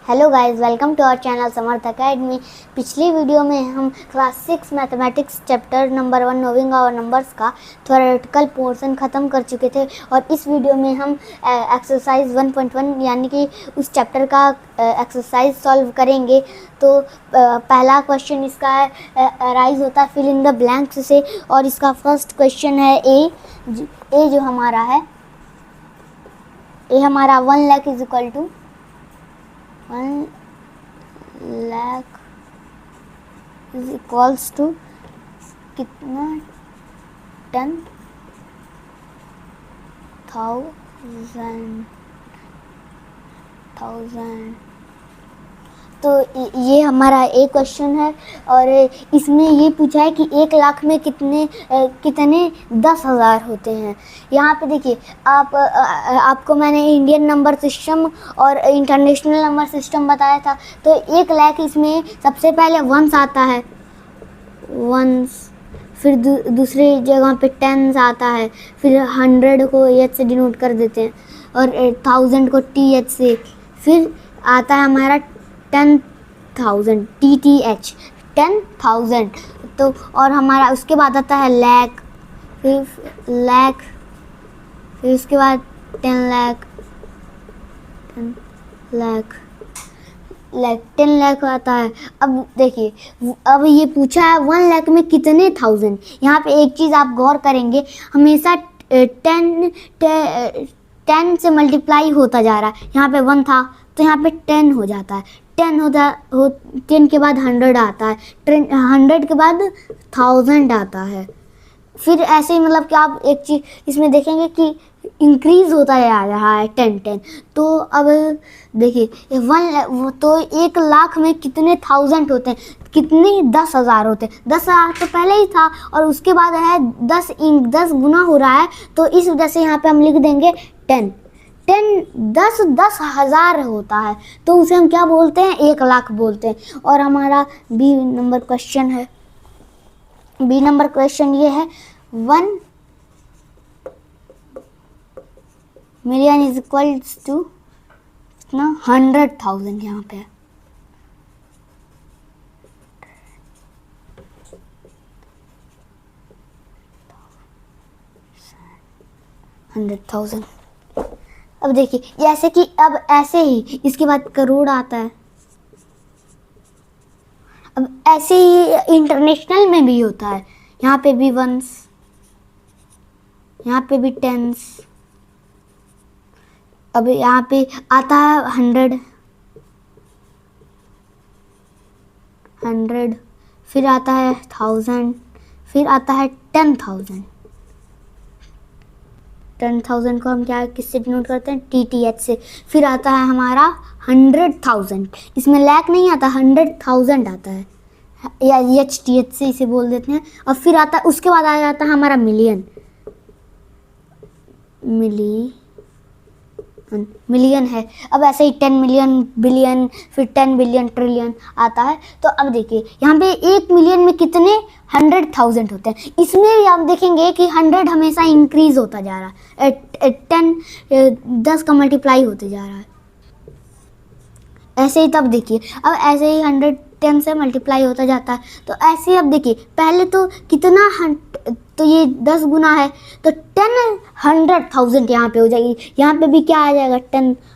Hello guys, welcome to our channel Samarth Academy. पिछली video में हम class 6 mathematics chapter number 1 knowing our numbers का theoretical portion ख़त्म कर चुके थे और इस वीडियो में हम एक्सरसाइज 1.1 यानी कि उस चैप्टर का एक्सरसाइज सॉल्व करेंगे। तो पहला क्वेश्चन इसका अराइज होता है फिल इन द ब्लैंक्स से, और इसका फर्स्ट क्वेश्चन है ए जो हमारा है, ए हमारा 1 lakh is equal to 1 lakh is equals to कितना 10,000। तो ये हमारा एक क्वेश्चन है और इसमें ये पूछा है कि 1 लाख में कितने 10,000 होते हैं। यहाँ पे देखिए आपको मैंने इंडियन नंबर सिस्टम और इंटरनेशनल नंबर सिस्टम बताया था। तो 1 लाख इसमें सबसे पहले वंस आता है, वंस, फिर दूसरी जगह पे टेंस आता है, फिर 100 को एच से डिनोट कर देते हैं और 1000 को टी एच से, फिर आता है हमारा 10,000 TTH 10,000। तो और हमारा उसके बाद आता है लाख, फिर लाख, फिर उसके बाद 10 लाख, 10 लाख आता है। अब देखिए, अब ये पूछा है 1 लाख में कितने थाउजेंड। यहाँ पे एक चीज़ आप गौर करेंगे, हमेशा 10 से मल्टीप्लाई होता जा रहा है। यहाँ पे 1 था तो यहाँ पे 10 हो जाता है, 10 के बाद 100 आता है, 100 के बाद 1000 आता है। फिर ऐसे ही मतलब कि आप एक चीज़ इसमें देखेंगे कि इंक्रीज़ होता जा रहा है 10। तो अब देखिए 1 लाख में कितने थाउजेंड होते हैं, कितने 10,000 होते हैं। 10,000 तो पहले ही था और उसके बाद है 10 गुना हो रहा है, तो इस वजह से यहाँ पे हम लिख देंगे 10 10,000 होता है, तो उसे हम क्या बोलते हैं, 1 लाख बोलते हैं। और हमारा बी नंबर क्वेश्चन है, बी नंबर क्वेश्चन ये है 1 मिलियन इज इक्वल्स टू कितना 100,000। यहाँ पे 100,000। अब देखिए जैसे कि अब ऐसे ही इसके बाद करोड़ आता है। अब ऐसे ही इंटरनेशनल में भी होता है, यहाँ पे भी वंस, यहाँ पे भी टेंस। अब यहाँ पे आता है 100, फिर आता है 1000, फिर आता है 10,000। 10,000 को हम क्या किससे डिनोट करते हैं, TTH से। फिर आता है हमारा 100,000, इसमें लाख नहीं आता, 100,000 आता है, या HTH से इसे बोल देते हैं। और फिर आता है उसके बाद आ जाता है हमारा मिलियन है। अब ऐसे ही 10 मिलियन, बिलियन, फिर 10 बिलियन, ट्रिलियन आता है। तो अब देखिए यहाँ पे 1 मिलियन में कितने 100,000 होते हैं। इसमें भी आप देखेंगे कि 100 हमेशा इंक्रीज होता जा रहा है, 10 का मल्टीप्लाई होते जा रहा है ऐसे ही। तब देखिए अब ऐसे ही 110 से मल्टीप्लाई होता जाता है। तो ऐसे ही अब देखिए पहले तो कितना तो ये 10 गुना है तो 100,000 यहाँ पे हो जाएगी। यहाँ पे भी क्या आ जाएगा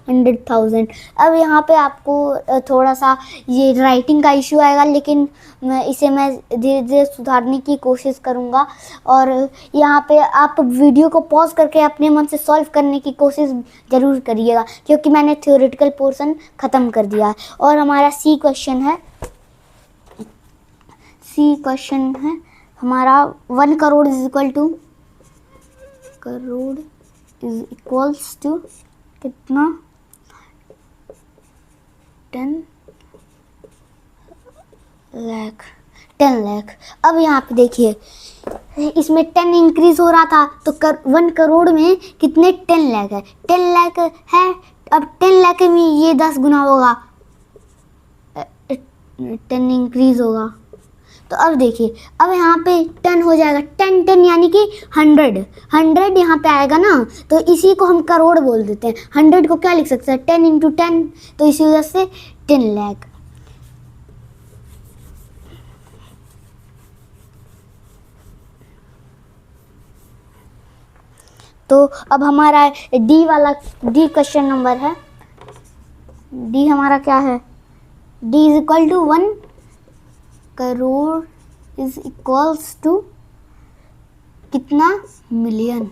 100,000। अब यहाँ पे आपको थोड़ा सा ये राइटिंग का इशू आएगा, लेकिन इसे मैं धीरे धीरे सुधारने की कोशिश करूँगा। और यहाँ पे आप वीडियो को पॉज करके अपने मन से सॉल्व करने की कोशिश ज़रूर करिएगा, क्योंकि मैंने थ्योरेटिकल पोर्शन ख़त्म कर दिया है। और हमारा सी क्वेश्चन है हमारा 1 करोड़ इज इक्वल्स टू कितना 10 लाख। अब यहाँ पे देखिए इसमें 10 इंक्रीज हो रहा था, तो 1 करोड़ में कितने 10 लाख है, 10 लाख है। अब 10 लाख में ये 10 गुना होगा, 10 इंक्रीज होगा। तो अब देखिए अब यहाँ पे 10 हो जाएगा, 10 यानी कि 100 यहाँ पे आएगा ना, तो इसी को हम करोड़ बोल देते हैं। 100 को क्या लिख सकते हैं 10 × 10, तो इसी वजह से 10 लाख। तो अब हमारा डी वाला, डी क्वेश्चन नंबर है, डी हमारा क्या है, D is equal to 1 crore is equals to कितना मिलियन,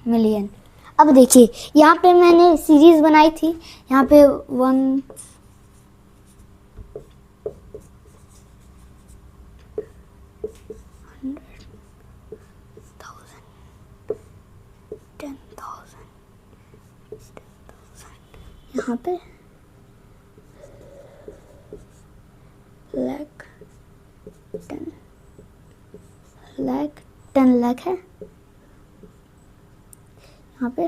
मिलियन। अब देखिए यहाँ पे मैंने सीरीज बनाई थी, यहाँ पे 1 यहाँ पे लाख 10 लाख है, यहाँ पे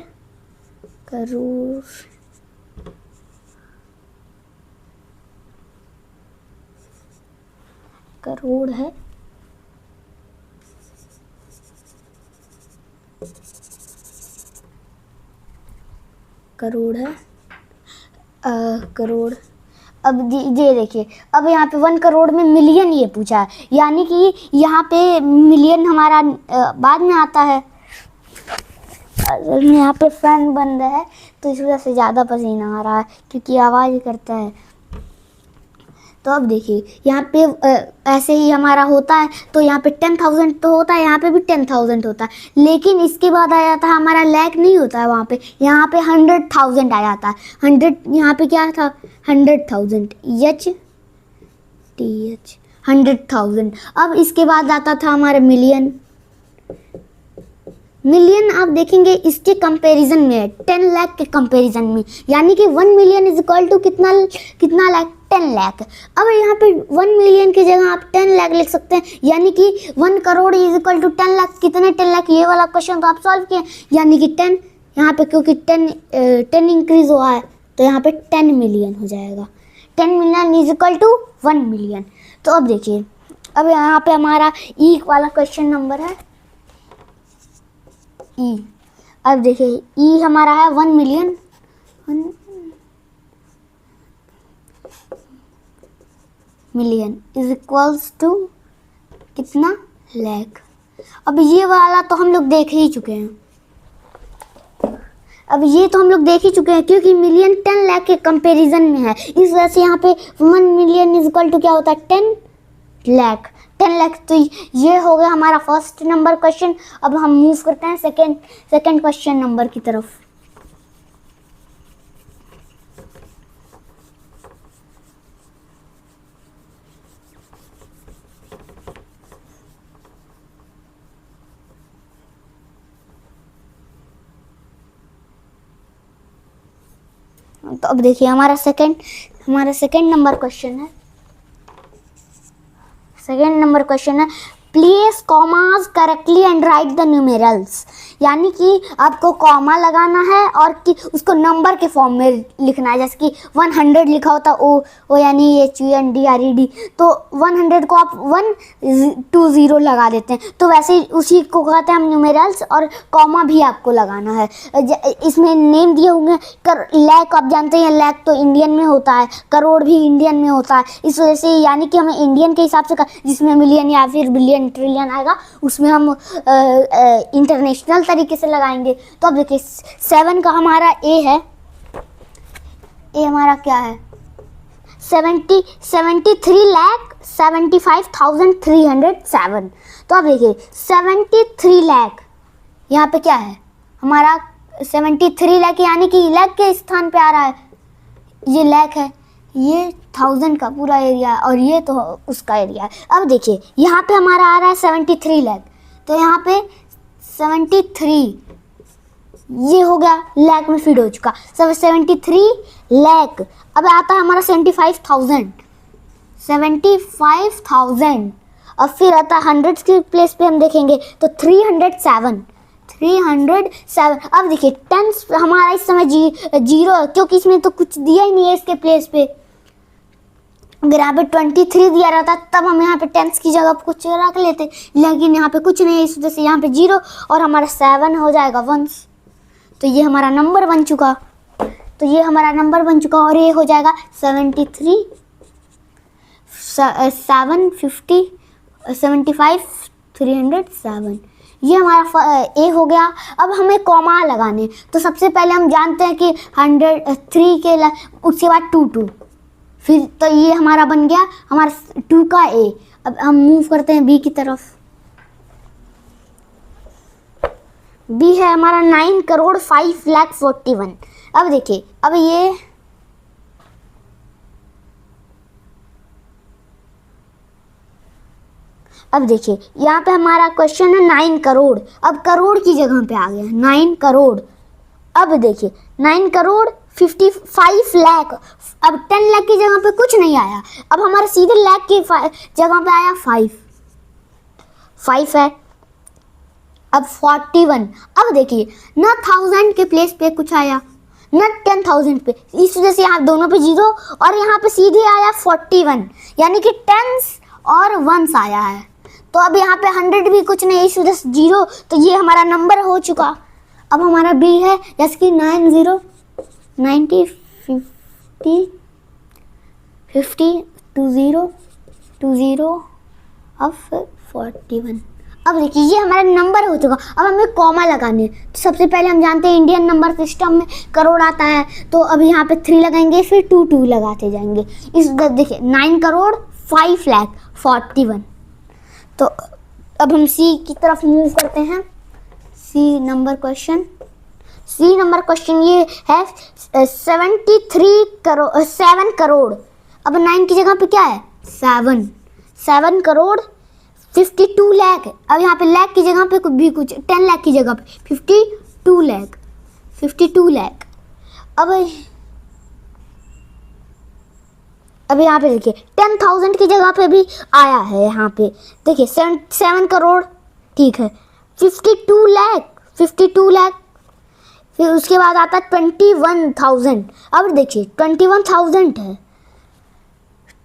करोड़, करोड़ है, करोड़ है, करोड़। अब ये देखिए, अब यहाँ पे 1 करोड़ में मिलियन ये पूछा है, यानी कि यहाँ पे मिलियन हमारा बाद में आता है। यहाँ पे फैन बंद है तो इस वजह से ज़्यादा पसीना आ रहा है, क्योंकि आवाज़ करता है। तो अब देखिए यहाँ पे ऐसे ही हमारा होता है, तो यहाँ पे 10,000 तो होता है, यहाँ पे भी 10,000 होता है, लेकिन इसके बाद आ जाता है हमारा लाख नहीं होता है वहाँ पे, यहाँ पे 100,000 आ जाता है। 100 यहाँ पे क्या था, 100,000, TH 100,000। अब इसके बाद आता था हमारा मिलियन। मिलियन आप देखेंगे इसके कंपैरिजन में है, 10 लाख के कंपैरिजन में, यानी कि 1 मिलियन इज इक्वल टू कितना लाख, 10 लाख। अब यहाँ पे 1 मिलियन की जगह आप 10 लाख लिख सकते हैं, यानी कि 1 crore is equal to 10 lakh. कितने 10 लाख, ये वाला क्वेश्चन तो आप सॉल्व किए, यानी कि 10 यहाँ पे, क्योंकि 10 इंक्रीज हुआ है तो यहाँ पे 10 मिलियन हो जाएगा। 10 million is equal to 1 million. तो अब देखिए, अब यहाँ पे हमारा ई वाला क्वेश्चन नंबर है, ई। अब देखिए ई हमारा है 1 million, million is equals to कितना लाख। अब ये वाला तो हम लोग देख ही चुके हैं, अब ये तो हम लोग देख ही चुके हैं, क्योंकि मिलियन 10 लाख के कंपैरिजन में है, इस वजह से यहाँ पे 1 मिलियन इज इक्वल टू क्या होता है, 10 लाख। 10 लाख। तो ये हो गया हमारा फर्स्ट नंबर क्वेश्चन। अब हम मूव करते हैं सेकंड क्वेश्चन नंबर की तरफ। तो अब देखिए हमारा सेकंड नंबर क्वेश्चन है। सेकंड नंबर क्वेश्चन है, place commas correctly and write the numerals. यानी कि आपको कॉमा लगाना है और कि उसको नंबर के फॉर्म में लिखना है। जैसे कि 100 लिखा होता ओ यानी HUNDRED, तो 100 को आप 120 लगा देते हैं, तो वैसे ही उसी को कहते हैं हम न्यूमेरल्स, और कॉमा भी आपको लगाना है। इसमें नेम दिए होंगे, लाख आप जानते हैं, लाख तो इंडियन में होता है, करोड़ भी इंडियन में होता है, इस वजह से यानी कि हमें इंडियन के हिसाब से, जिसमें मिलियन या फिर बिलियन ट्रिलियन आएगा उसमें हम इंटरनेशनल तरीके से लगाएंगे। तो अब देखिए 7 का हमारा ए है, ए हमारा क्या है, 73,75,307। तो अब देखिए 73 लाख, यहाँ पे क्या है हमारा 73 लाख, यानी कि लाख के स्थान पे आ रहा है, ये लाख है, ये 1000 का पूरा एरिया है, और ये तो उसका एरिया है। अब देखिए यहाँ पे हमारा आ रहा है 73 लाख, तो यहाँ पे 73 ये हो गया लाख में फीड हो चुका, सब 73 लाख। अब आता है हमारा 75,000, और फिर आता है 100 के प्लेस पे हम देखेंगे तो 307। अब देखिए 10 हमारा इस समय 0, क्योंकि इसमें तो कुछ दिया ही नहीं है इसके प्लेस पे। अगर यहाँ पे 23 दिया रहता तब हम यहाँ पे 10 की जगह कुछ रख लेते, लेकिन यहाँ पे कुछ नहीं है, इस वजह से यहाँ पे 0 और हमारा 7 हो जाएगा 1। तो ये हमारा नंबर बन चुका। तो ये हमारा नंबर बन चुका और ये हो जाएगा 73 750 75 307। ये हमारा ए हो गया। अब हमें कॉमा लगाने, तो सबसे पहले हम जानते हैं कि 103 के उसके बाद 2 फिर तो ये हमारा बन गया हमारा 2 का ए। अब हम मूव करते हैं बी की तरफ। बी है हमारा 9 करोड़ 5 लाख 41। अब देखिए अब ये अब देखिए यहाँ पे हमारा क्वेश्चन है 9 करोड़। अब करोड़ की जगह पे आ गया 9 करोड़। अब देखिए 9 करोड़ 55 लाख। अब 10 लाख की जगह पे कुछ नहीं आया, अब हमारा सीधे लाख की जगह पे आया 5 है। अब 41। अब देखिए ना 1000 के प्लेस पे कुछ आया ना 10,000 पे, इस वजह से यहाँ दोनों पे 0 और यहाँ पे सीधे आया 41, यानी कि 10s और 1s आया है। तो अब यहाँ पे 100 भी कुछ नहीं, इस वजह से 0, तो ये हमारा नंबर हो चुका। अब हमारा बी है जैसे कि 90 90 50 50 20 अब 41। अब देखिए ये हमारा नंबर हो चुका। अब हमें कॉमा लगाने, तो सबसे पहले हम जानते हैं इंडियन नंबर सिस्टम में करोड़ आता है, तो अब यहाँ पे 3 लगाएंगे, फिर 2 लगाते जाएंगे। इस देखिए 9 करोड़ 5 लाख 41। तो अब हम सी की तरफ मूव करते हैं। सी नंबर क्वेश्चन ये है 7 करोड़। अब 9 की जगह पे क्या है 7 करोड़ 52 लाख। अब यहाँ पे लाख की जगह पे भी कुछ 10 लाख की जगह पे 52 लाख। अब यहाँ पे देखिए 10,000 की जगह पे भी आया है। यहाँ पे देखिए 7 करोड़, ठीक है, 52 लाख। फिर उसके बाद आता है 21,000। अब देखिए 21,000 है,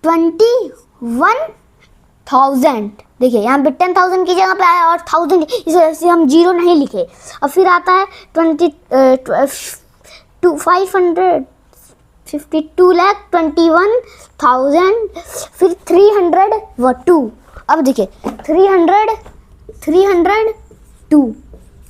21,000। देखिए यहाँ पे 10,000 की जगह पे आया और 1000, इस वजह से हम 0 नहीं लिखे। अब फिर आता है 552 लाख 21,000, फिर 302। अब देखिए 302।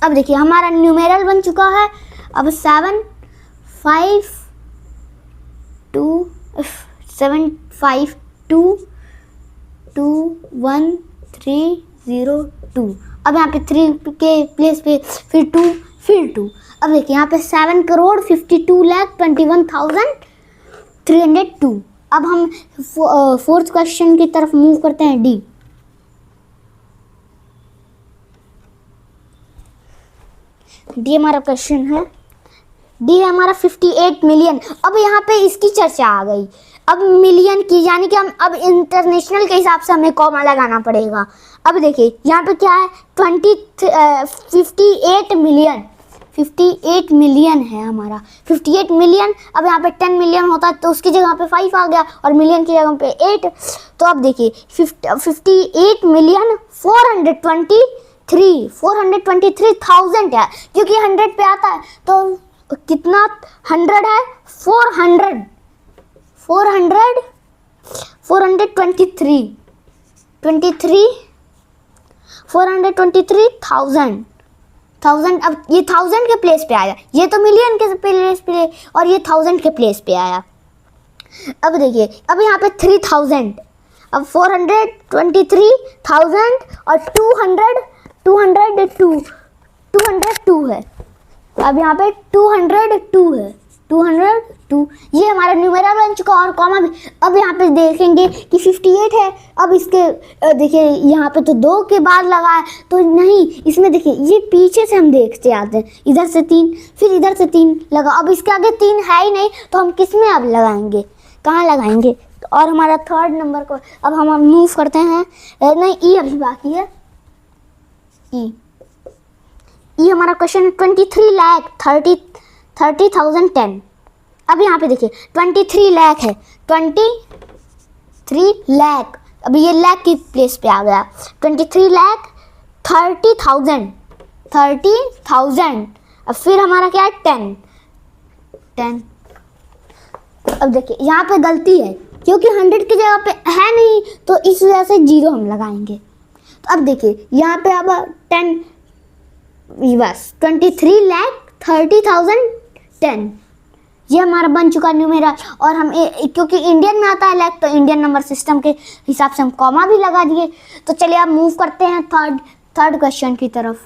अब देखिए हमारा न्यूमेरल बन चुका है। अब 75221,302। अब यहाँ पे 3 के प्लेस पे फिर 2। अब देखिए यहाँ पे 7 करोड़ 52 लाख 21,302। अब हम फोर्थ क्वेश्चन की तरफ मूव करते हैं, डी। डी हमारा क्वेश्चन है, डी है हमारा 58 मिलियन। अब यहाँ पे इसकी चर्चा आ गई, अब मिलियन की, यानी कि हम अब इंटरनेशनल के हिसाब से हमें कॉमा लगाना पड़ेगा। अब देखिए यहाँ पे क्या है 58 मिलियन है हमारा 58 मिलियन। अब यहाँ पे 10 मिलियन होता है तो उसकी जगह पे 5 आ गया और मिलियन की जगह पे 8। तो अब देखिए 58 मिलियन 423,000 है, क्योंकि 100 पे आता है तो कितना 100 है 423,000। अब ये 1000 के प्लेस पे आया, ये तो मिलियन के प्लेस पे और ये 1000 के प्लेस पे आया। अब देखिए अब यहाँ पे 3000, अब 423,000 और 202 है। अब यहाँ पे 202 है, 202। ये हमारा न्यूमेरल बन चुका और कॉमा भी। अब यहाँ पे देखेंगे कि 58 है। अब इसके देखिए यहाँ पे तो 2 के बाद लगा है, तो नहीं, इसमें देखिए ये पीछे से हम देखते आते हैं, इधर से 3 फिर इधर से 3 लगा। अब इसके आगे 3 है ही नहीं, तो हम किस में अब लगाएंगे, कहाँ लगाएंगे। और हमारा थर्ड नंबर को अब हम मूव करते हैं, नहीं ई अभी बाकी है। ई हमारा क्वेश्चन 23 लाख 30,010। अब यहाँ पे देखिए 23 लाख है, 23 लाख। अब ये लाख की प्लेस पे आ गया 23 लाख 30,000। अब फिर हमारा क्या है 10। अब देखिए यहाँ पे गलती है क्योंकि 100 की जगह पे है नहीं, तो इस वजह से 0 हम लगाएंगे। तो अब देखिए यहाँ पे अब 10 बस 23,30,010 ये हमारा बन चुका न्यूमेरल। और हम क्योंकि इंडियन में आता है लैख, तो इंडियन नंबर सिस्टम के हिसाब से हम कॉमा भी लगा दिए। तो चलिए अब मूव करते हैं थर्ड क्वेश्चन की तरफ।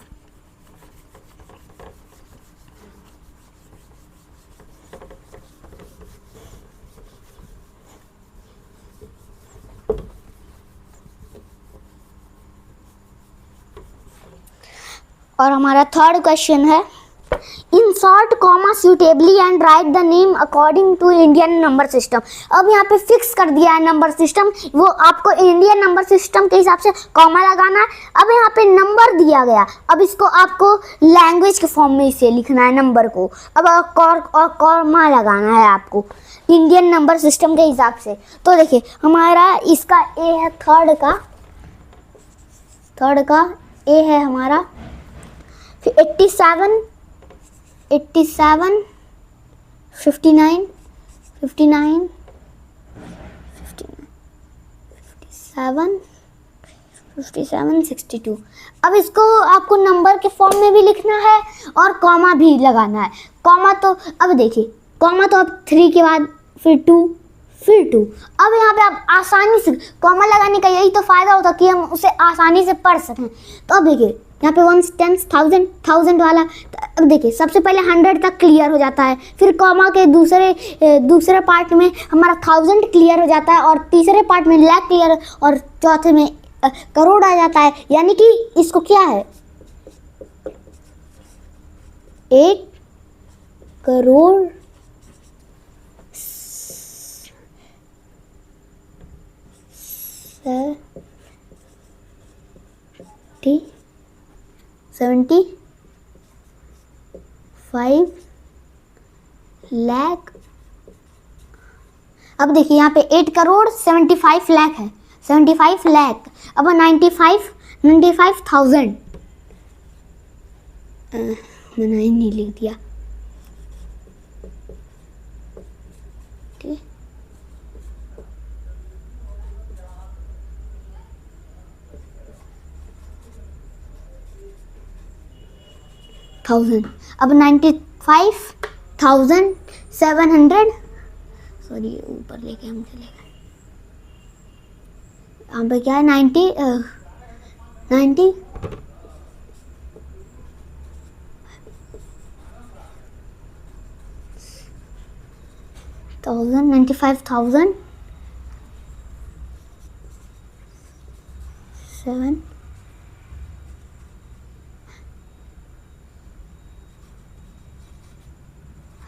और हमारा थर्ड क्वेश्चन है, insert comma suitably and write the name according to Indian number system. अब यहाँ पे फिक्स कर दिया है नंबर सिस्टम, वो आपको इंडियन नंबर सिस्टम के हिसाब से कॉमा लगाना है। अब यहाँ पे नंबर दिया गया, अब इसको आपको लैंग्वेज के फॉर्म में इसे लिखना है नंबर को। अब कॉमा लगाना है आपको इंडियन नंबर सिस्टम के हिसाब से। तो देखिए हमारा इसका ए है, थर्ड का ए है हमारा, फिर 87, 59, 57, 62। अब इसको आपको नंबर के फॉर्म में भी लिखना है और कॉमा भी लगाना है। कॉमा तो अब देखिए, कॉमा तो अब 3 के बाद फिर 2, फिर 2। अब यहाँ पे आप आसानी से कॉमा लगाने का यही तो फ़ायदा होता कि हम उसे आसानी से पढ़ सकें। तो अब देखिए यहाँ पे 1, 10, 1000 वाला, अब देखिए सबसे पहले 100 तक क्लियर हो जाता है, फिर कॉमा के दूसरे पार्ट में हमारा 1000 क्लियर हो जाता है, और तीसरे पार्ट में लाख क्लियर, और चौथे में करोड़ आ जाता है। यानी कि इसको क्या है, 1 करोड़ 75 लाख। अब देखिए यहाँ पे 8 करोड़ 75 लाख है, 75 लाख। अब 95,000 मैंने नहीं लिख दिया, ठीक। अब 95,700, सॉरी ऊपर लेके हम चले गए। यहाँ पे क्या है 90 95,000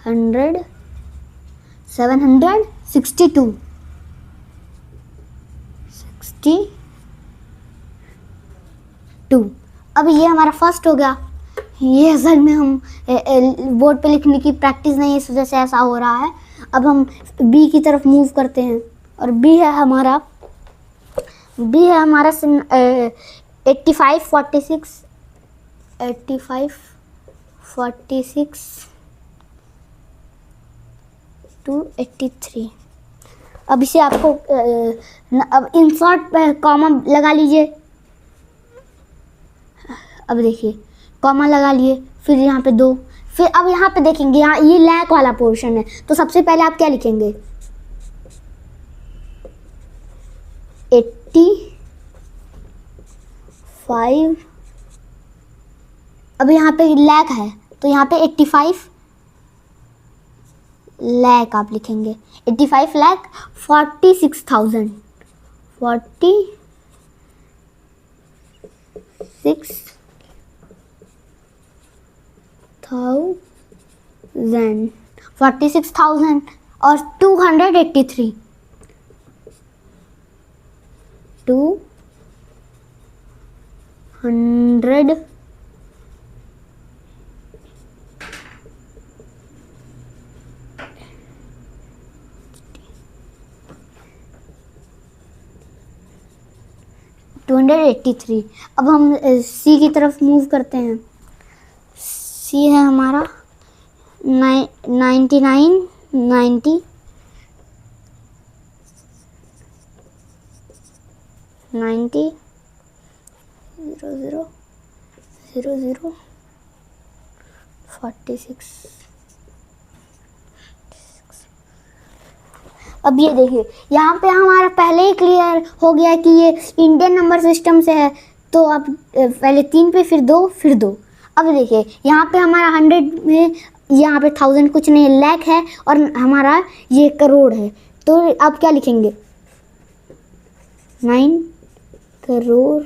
762 अब ये हमारा फर्स्ट हो गया। ये असल में हम बोर्ड पे लिखने की प्रैक्टिस नहीं है, इस वजह से ऐसा हो रहा है। अब हम बी की तरफ मूव करते हैं, और बी है हमारा 85, 46 to 83। अब इसे आपको अब इंसर्ट कॉमा लगा लीजिए। अब देखिए कॉमा लगा लिए, फिर यहाँ पे 2, फिर अब यहाँ पे देखेंगे, यहाँ ये लैक वाला पोर्शन है, तो सबसे पहले आप क्या लिखेंगे 85। अब यहाँ पे लैक है, तो यहाँ पे 85 लाख आप लिखेंगे, 85 लाख 46,000 46,000 और 283 200 283। अब हम सी की तरफ मूव करते हैं। सी है हमारा 99, 90, 90 00 00 46। अब ये देखिए यहाँ पे हमारा पहले ही क्लियर हो गया कि ये इंडियन नंबर सिस्टम से है, तो अब पहले 3 पे फिर 2 फिर 2। अब देखिए यहाँ पे हमारा 100 में, यहाँ पे 1000 कुछ नहीं, लाख है, और हमारा ये करोड़ है। तो अब क्या लिखेंगे, 9 करोड़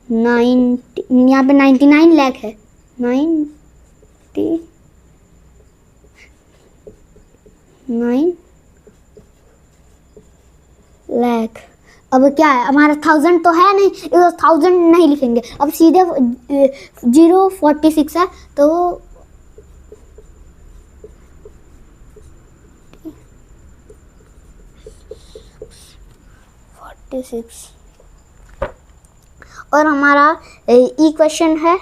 90, यहाँ पे 99 लाख है, 99 लाख। अब क्या है, हमारा 1000 तो है नहीं, 1000 नहीं लिखेंगे, अब सीधे 046 है, तो 46। और हमारा ई क्वेश्चन है,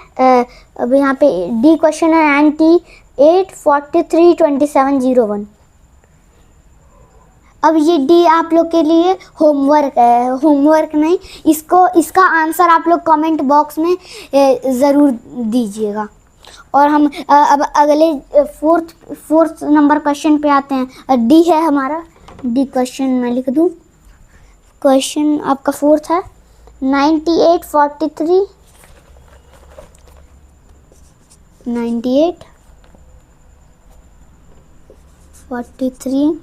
अब यहाँ पे डी क्वेश्चन है 98 43 27 01। अब ये डी आप लोग के लिए होमवर्क है, होमवर्क नहीं, इसका आंसर आप लोग कमेंट बॉक्स में ज़रूर दीजिएगा। और हम अब अगले फोर्थ नंबर क्वेश्चन पे आते हैं। डी है हमारा, डी क्वेश्चन मैं लिख दूँ, क्वेश्चन आपका फोर्थ है 98 43 98 43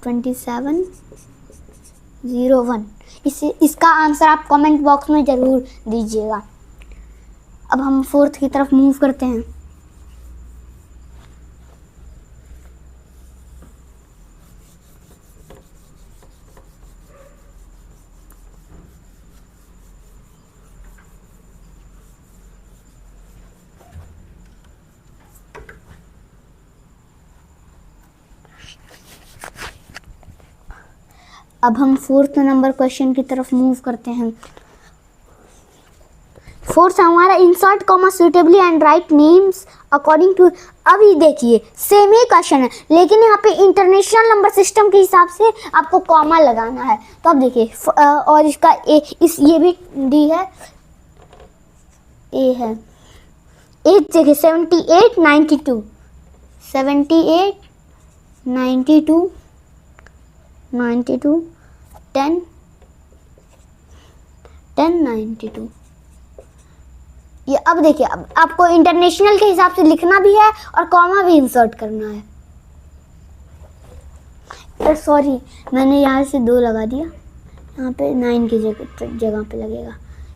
27 01। इसका आंसर आप कमेंट बॉक्स में ज़रूर दीजिएगा। अब हम फोर्थ की तरफ मूव करते हैं। अब हम फोर्थ नंबर क्वेश्चन की तरफ मूव करते हैं। फोर्थ हमारा insert comma suitably and write names according to. अभी देखिए सेम ही क्वेश्चन है, लेकिन यहाँ पे इंटरनेशनल नंबर सिस्टम के हिसाब से आपको कॉमा लगाना है। तो अब देखिए और इसका ये भी डी है, ए है, एट देखिए 78 92 78 92 92 10 10 92। ये अब देखिए, अब आपको इंटरनेशनल के हिसाब से लिखना भी है और कॉमा भी इंसर्ट करना है। सॉरी, मैंने यहाँ से 2 लगा दिया, यहाँ पे 9 की जगह पे लगेगा,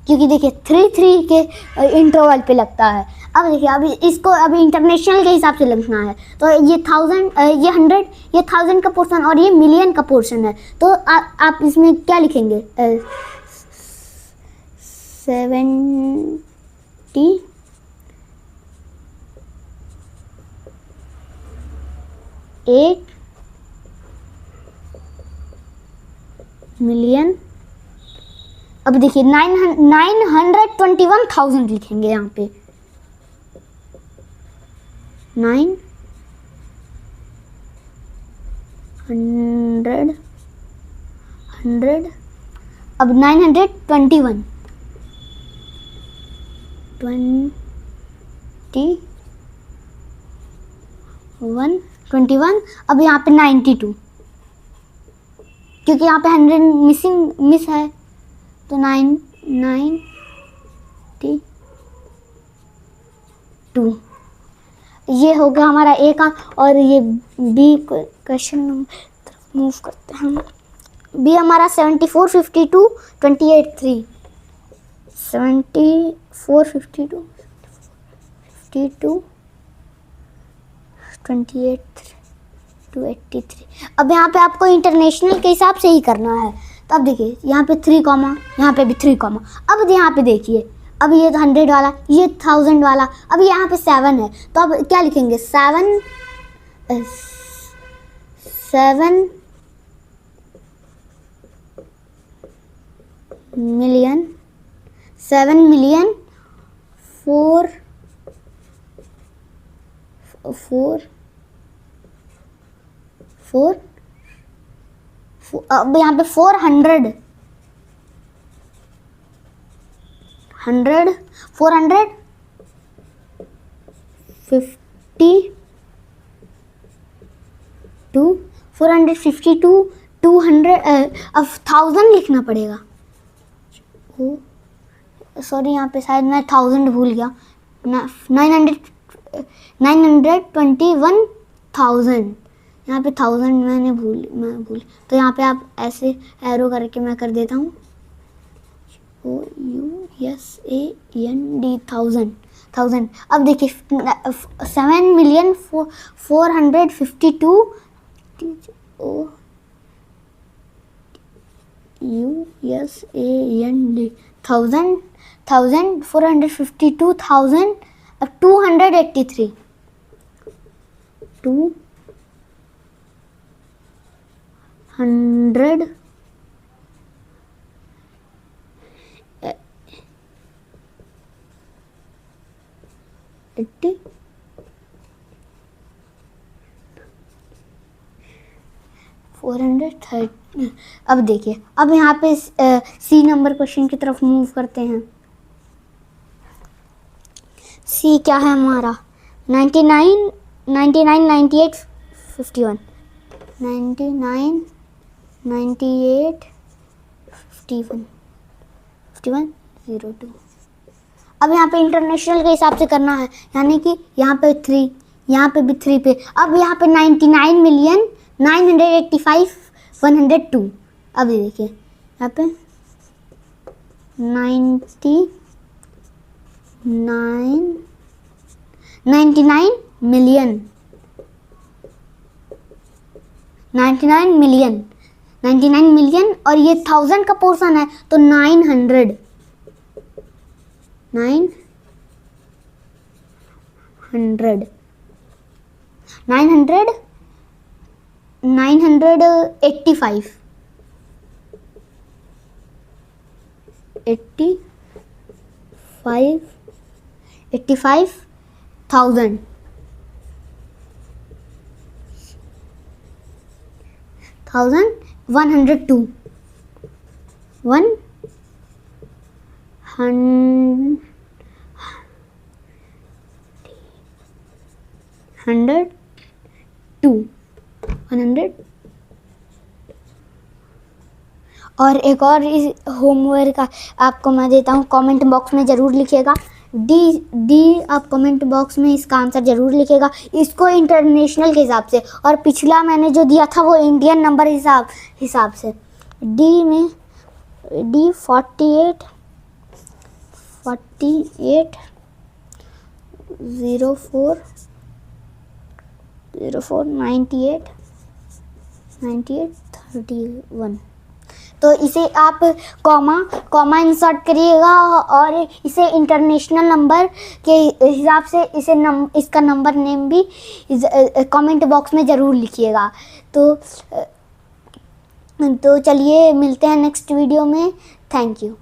क्योंकि देखिए 3 के इंटरवल पे लगता है। अब देखिए अभी इसको अभी इंटरनेशनल के हिसाब से लिखना है, तो ये 1000 ये 100 ये 1000 का पोर्शन और ये मिलियन का पोर्शन है। तो आप इसमें क्या लिखेंगे, 78 मिलियन। अब देखिए 921,000 लिखेंगे यहाँ पे, 900 100। अब 921 21। अब यहाँ पे 92, क्योंकि यहाँ पे 100 मिस है, तो 992। ये हो गया हमारा ए का। और ये बी क्वेश्चन नंबर मूव करते हैं। बी हमारा 74 52 28 3 74 52 52 28 283। अब यहाँ पे आपको इंटरनेशनल के हिसाब से ही करना है। तो अब देखिए यहाँ पे 3 कॉमा, यहाँ पे भी 3 कॉमा। अब यहाँ पे देखिए, अब ये 100 वाला, ये 1000 वाला, अब यहाँ पे 7 है, तो अब क्या लिखेंगे, 7 मिलियन 7 मिलियन 4 4 4 अब यहाँ पे 400 400 52 452 200 अब 1000 लिखना पड़ेगा। सॉरी यहाँ पे शायद मैं 1000 भूल गया। 921,000 यहाँ पे 1000 मैं भूल। तो यहाँ पे आप ऐसे एरो करके मैं कर देता हूँ OUSAND 1000। अब देखिए 7,452,000 452,000 अब 283 200 80 430। अब देखिए, अब यहाँ पे सी नंबर क्वेश्चन की तरफ मूव करते हैं। सी क्या है हमारा 99 98 51 99 98 51 02। अब यहाँ पे इंटरनेशनल के हिसाब से करना है, यानी कि यहाँ पे 3, यहाँ पे भी 3 पे। अब यहाँ पे 99,985,102। अब ये देखिए यहाँ पे 99 मिलियन और ये 1000 का पोर्शन है तो 900 985 85,000 102 102 और एक और इस होमवर्क का आपको मैं देता हूँ, कमेंट बॉक्स में ज़रूर लिखिएगा। डी आप कमेंट बॉक्स में इसका आंसर ज़रूर लिखिएगा, इसको इंटरनेशनल के हिसाब से, और पिछला मैंने जो दिया था वो इंडियन नंबर हिसाब से। डी में डी 48 04 98 31। तो इसे आप कॉमा इंसर्ट करिएगा और इसे इंटरनेशनल नंबर के हिसाब से इसका नंबर नेम भी कमेंट बॉक्स में ज़रूर लिखिएगा। तो चलिए मिलते हैं नेक्स्ट वीडियो में। Thank you.